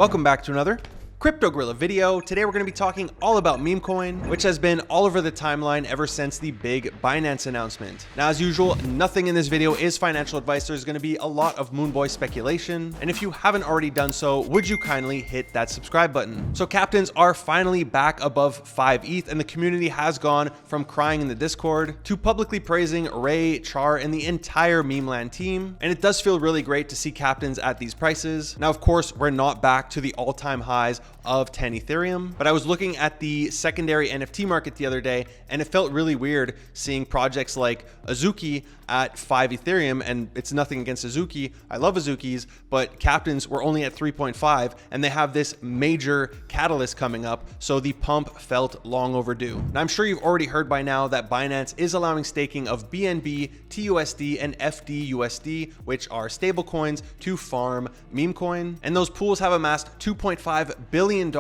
Welcome back to another Crypto Gorilla video. Today we're going to be talking all about Memecoin, which has been all over the timeline ever since the big Binance announcement. Now, as usual, nothing in this video is financial advice. There's going to be a lot of Moonboy speculation. And if you haven't already done so, would you kindly hit that subscribe button? So Captainz are finally back above 5 ETH, and the community has gone from crying in the Discord to publicly praising Ray, Char, and the entire Memeland team. And it does feel really great to see Captainz at these prices. Now, of course, we're not back to the all-time highs of 10 Ethereum, but I was looking at the secondary NFT market the other day, and it felt really weird seeing projects like Azuki at 5 Ethereum, and it's nothing against Azuki. I love Azukis, but Captainz were only at 3.5, and they have this major catalyst coming up, so the pump felt long overdue. Now, I'm sure you've already heard by now that Binance is allowing staking of BNB, TUSD, and FDUSD, which are stablecoins, to farm Memecoin, and those pools have amassed $2.5 billion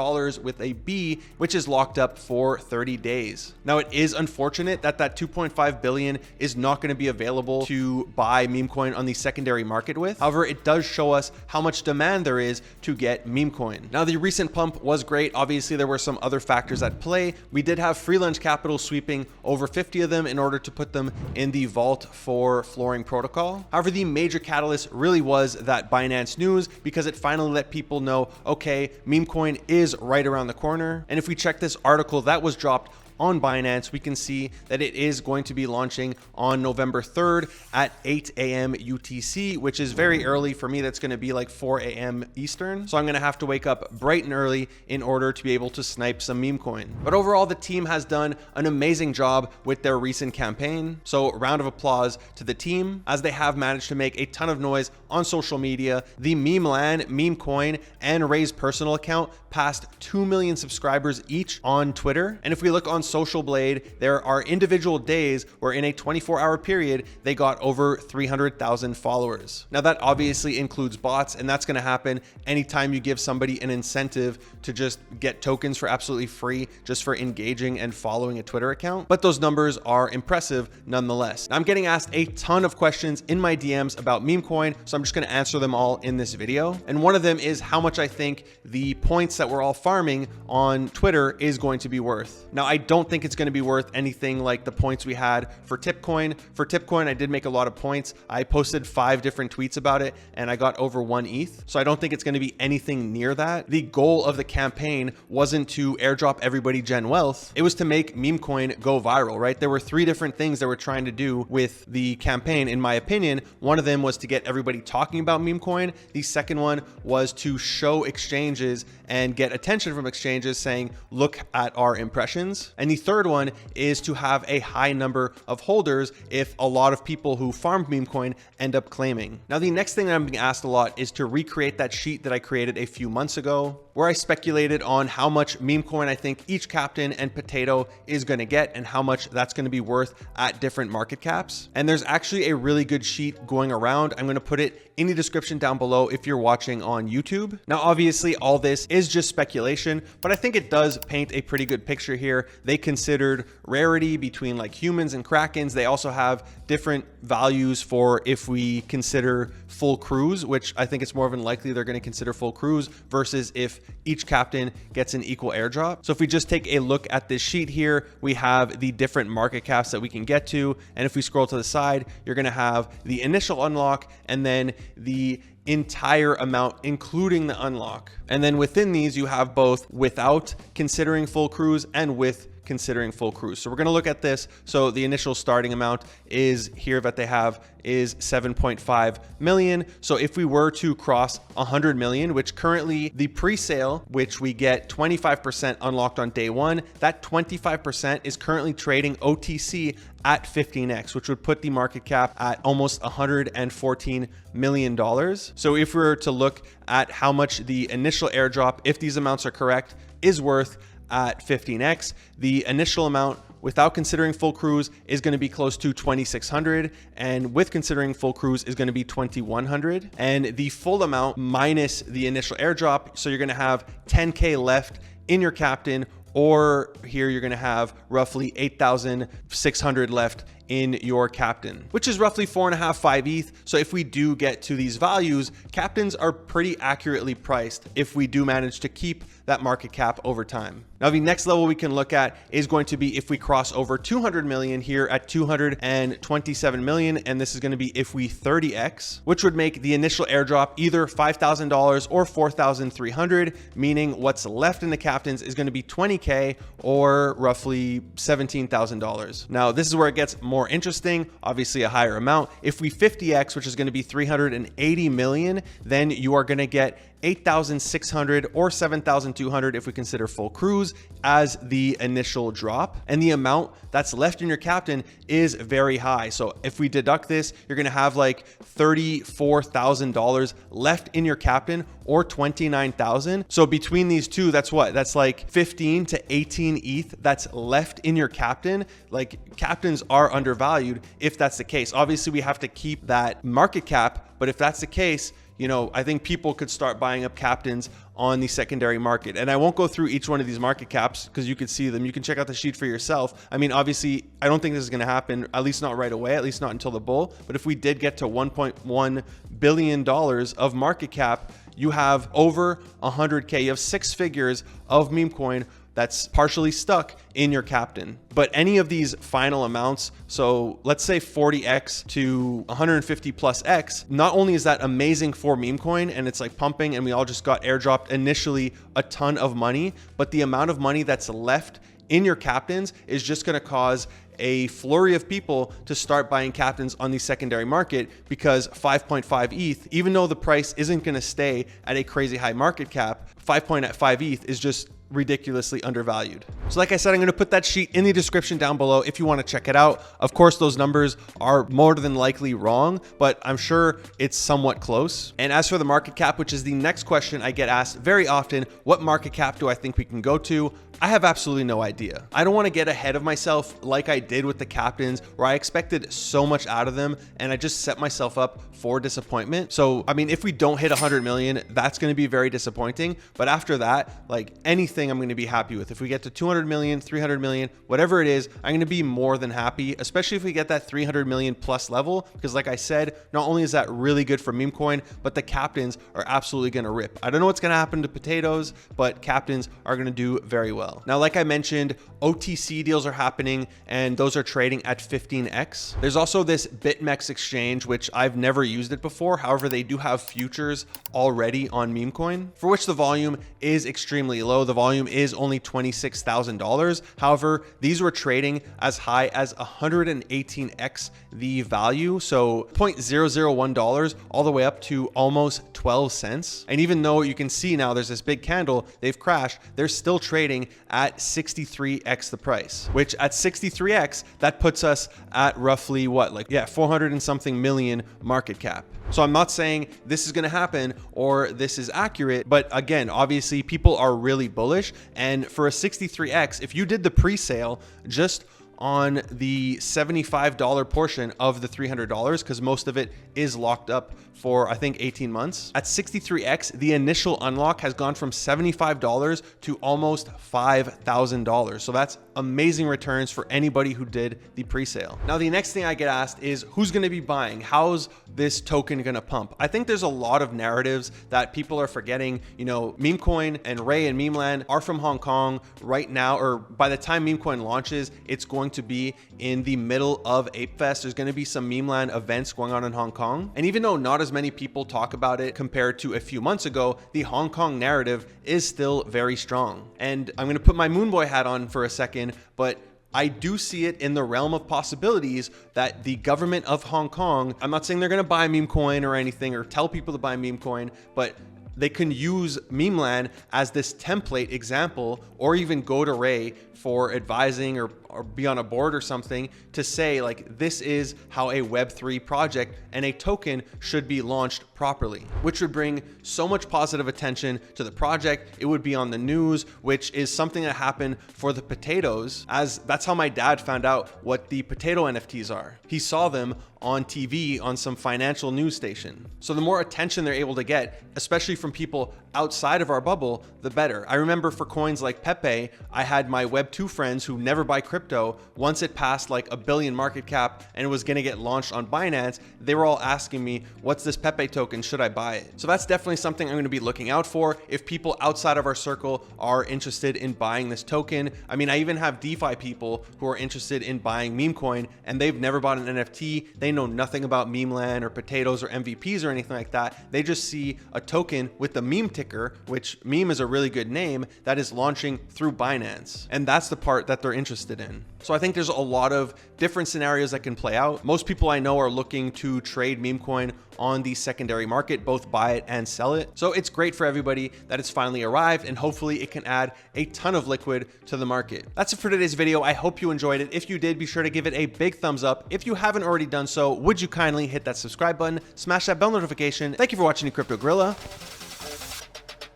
with a B, which is locked up for 30 days. Now, it is unfortunate that that 2.5 billion is not going to be available to buy Memecoin on the secondary market with. However, it does show us how much demand there is to get Memecoin. Now, the recent pump was great. Obviously, there were some other factors at play. We did have free lunch capital sweeping over 50 of them in order to put them in the vault for flooring protocol. However, the major catalyst really was that Binance news, because it finally let people know, okay, Memecoin is right around the corner. And if we check this article that was dropped on Binance, we can see that it is going to be launching on November 3rd at 8 a.m. UTC, which is very early for me. That's going to be like 4 a.m. Eastern. So I'm going to have to wake up bright and early in order to be able to snipe some Memecoin. But overall, the team has done an amazing job with their recent campaign. So round of applause to the team, as they have managed to make a ton of noise on social media. The Memeland, Memecoin, and Ray's personal account passed 2 million subscribers each on Twitter. And if we look on Social Blade, there are individual days where in a 24-hour period, they got over 300,000 followers. Now, that obviously includes bots, and that's going to happen anytime you give somebody an incentive to just get tokens for absolutely free just for engaging and following a Twitter account. But those numbers are impressive nonetheless. Now, I'm getting asked a ton of questions in my DMs about Memecoin, so I'm just going to answer them all in this video. And one of them is how much I think the points that we're all farming on Twitter is going to be worth. Now, I don't think it's going to be worth anything like the points we had for Tipcoin. For Tipcoin, I did make a lot of points. I posted 5 different tweets about it, and I got over 1 ETH. So I don't think it's going to be anything near that. The goal of the campaign wasn't to airdrop everybody Gen Wealth. It was to make Memecoin go viral, right? There were 3 different things that we're trying to do with the campaign. In my opinion, one of them was to get everybody talking about Memecoin. The second one was to show exchanges and get attention from exchanges saying, look at our impressions. And the third one is to have a high number of holders if a lot of people who farmed Memecoin end up claiming. Now, the next thing that I'm being asked a lot is to recreate that sheet that I created a few months ago, where I speculated on how much Memecoin I think each captain and potato is going to get and how much that's going to be worth at different market caps. And there's actually a really good sheet going around. I'm going to put it in the description down below if you're watching on YouTube. Now, obviously, all this is just speculation, but I think it does paint a pretty good picture here. They considered rarity between like humans and krakens. They also have different values for if we consider full crews, which I think it's more than likely they're going to consider full crews versus if each captain gets an equal airdrop. So if we just take a look at this sheet here, we have the different market caps that we can get to. And if we scroll to the side, you're going to have the initial unlock and then the entire amount, including the unlock. And then within these, you have both without considering full crews and with considering full crews. So we're going to look at this. So the initial starting amount is here that they have is 7.5 million. So if we were to cross 100 million, which currently the pre-sale, which we get 25% unlocked on day 1, that 25% is currently trading OTC at 15x, which would put the market cap at almost $114 million. So if we were to look at how much the initial airdrop, if these amounts are correct, is worth at 15x, the initial amount without considering full crews is going to be close to 2,600, and with considering full crews is going to be 2,100, and the full amount minus the initial airdrop. So you're going to have 10K left in your captain, or here you're going to have roughly 8,600 left in your Captain, which is roughly 4.5, 5 ETH. So if we do get to these values, Captainz are pretty accurately priced if we do manage to keep that market cap over time. Now, the next level we can look at is going to be if we cross over 200 million here at 227 million. And this is going to be if we 30x, which would make the initial airdrop either $5,000 or 4,300, meaning what's left in the Captainz is going to be 20K or roughly $17,000. Now, this is where it gets more interesting, obviously a higher amount. If we 50x, which is going to be 380 million, then you are going to get 8,600 or 7,200 if we consider full cruise as the initial drop. And the amount that's left in your Captain is very high. So if we deduct this, you're going to have like $34,000 left in your Captain or 29,000. So between these two, that's what? That's like 15 to 18 ETH that's left in your Captain. Like, Captainz are undervalued if that's the case. Obviously, we have to keep that market cap, but if that's the case, you know, I think people could start buying up Captainz on the secondary market. And I won't go through each one of these market caps because you could see them. You can check out the sheet for yourself. I mean, obviously, I don't think this is going to happen, at least not right away, at least not until the bull. But if we did get to $1.1 billion of market cap, you have over 100K. You have 6 figures of Memecoin that's partially stuck in your Captain. But any of these final amounts, so let's say 40x to 150 plus x, not only is that amazing for Memecoin and it's like pumping and we all just got airdropped initially a ton of money, but the amount of money that's left in your Captainz is just going to cause a flurry of people to start buying Captainz on the secondary market, because 5.5 ETH, even though the price isn't going to stay at a crazy high market cap, 5.5 ETH is just ridiculously undervalued. So like I said, I'm going to put that sheet in the description down below if you want to check it out. Of course, those numbers are more than likely wrong, but I'm sure it's somewhat close. And as for the market cap, which is the next question I get asked very often, what market cap do I think we can go to? I have absolutely no idea. I don't want to get ahead of myself like I did with the Captainz, where I expected so much out of them and I just set myself up for disappointment. So, I mean, if we don't hit 100 million, that's going to be very disappointing. But after that, like, anything I'm going to be happy with. If we get to 200 million, 300 million, whatever it is, I'm going to be more than happy, especially if we get that 300 million plus level, because like I said, not only is that really good for Memecoin, but the Captainz are absolutely going to rip. I don't know what's going to happen to potatoes, but Captainz are going to do very well. Now, like I mentioned, OTC deals are happening and those are trading at 15x. There's also this BitMEX exchange, which I've never used it before. However, they do have futures already on Memecoin, for which the volume is extremely low. The volume is only $26,000. However, these were trading as high as 118x the value. So $0.001 all the way up to almost 12 cents. And even though you can see now there's this big candle, they've crashed, they're still trading at 63x the price, which at 63x, that puts us at roughly what, like, yeah, 400 and something million market cap. So I'm not saying this is going to happen or this is accurate, but again, obviously people are really bullish. And for a 63x, if you did the pre-sale just on the $75 portion of the $300, because most of it is locked up for, I think, 18 months. At 63x, the initial unlock has gone from $75 to almost $5,000. So that's amazing returns for anybody who did the pre-sale. Now, the next thing I get asked is who's going to be buying? How's this token going to pump? I think there's a lot of narratives that people are forgetting. You know, Memecoin and Ray and Memeland are from Hong Kong right now, or by the time Memecoin launches, it's going to be in the middle of Ape Fest. There's going to be some Memeland events going on in Hong Kong. And even though not as many people talk about it compared to a few months ago, the Hong Kong narrative is still very strong. And I'm going to put my Moonboy hat on for a second, but I do see it in the realm of possibilities that the government of Hong Kong, I'm not saying they're going to buy Memecoin or anything or tell people to buy Memecoin, but they can use Memeland as this template example, or even go to Ray for advising or be on a board or something to say, like, this is how a Web3 project and a token should be launched properly, which would bring so much positive attention to the project. It would be on the news, which is something that happened for the potatoes, as that's how my dad found out what the potato NFTs are. He saw them on TV on some financial news station. So the more attention they're able to get, especially from people outside of our bubble, the better. I remember for coins like Pepe, I had my Web2 friends who never buy crypto. Once it passed like $1 billion market cap and it was going to get launched on Binance, they were all asking me, what's this Pepe token? Should I buy it? So that's definitely something I'm going to be looking out for. If people outside of our circle are interested in buying this token, I mean, I even have DeFi people who are interested in buying Memecoin and they've never bought an NFT. They know nothing about meme land or potatoes or MVPs or anything like that. They just see a token with the meme ticker, which meme is a really good name, that is launching through Binance. And that's the part that they're interested in. So I think there's a lot of different scenarios that can play out. Most people I know are looking to trade Memecoin on the secondary market, both buy it and sell it. So it's great for everybody that it's finally arrived, and hopefully it can add a ton of liquid to the market. That's it for today's video. I hope you enjoyed it. If you did, be sure to give it a big thumbs up. If you haven't already done so, would you kindly hit that subscribe button, smash that bell notification. Thank you for watching the Crypto Gorilla.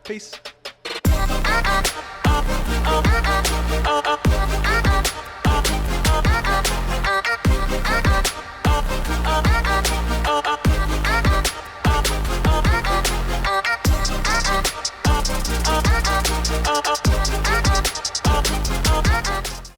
Peace.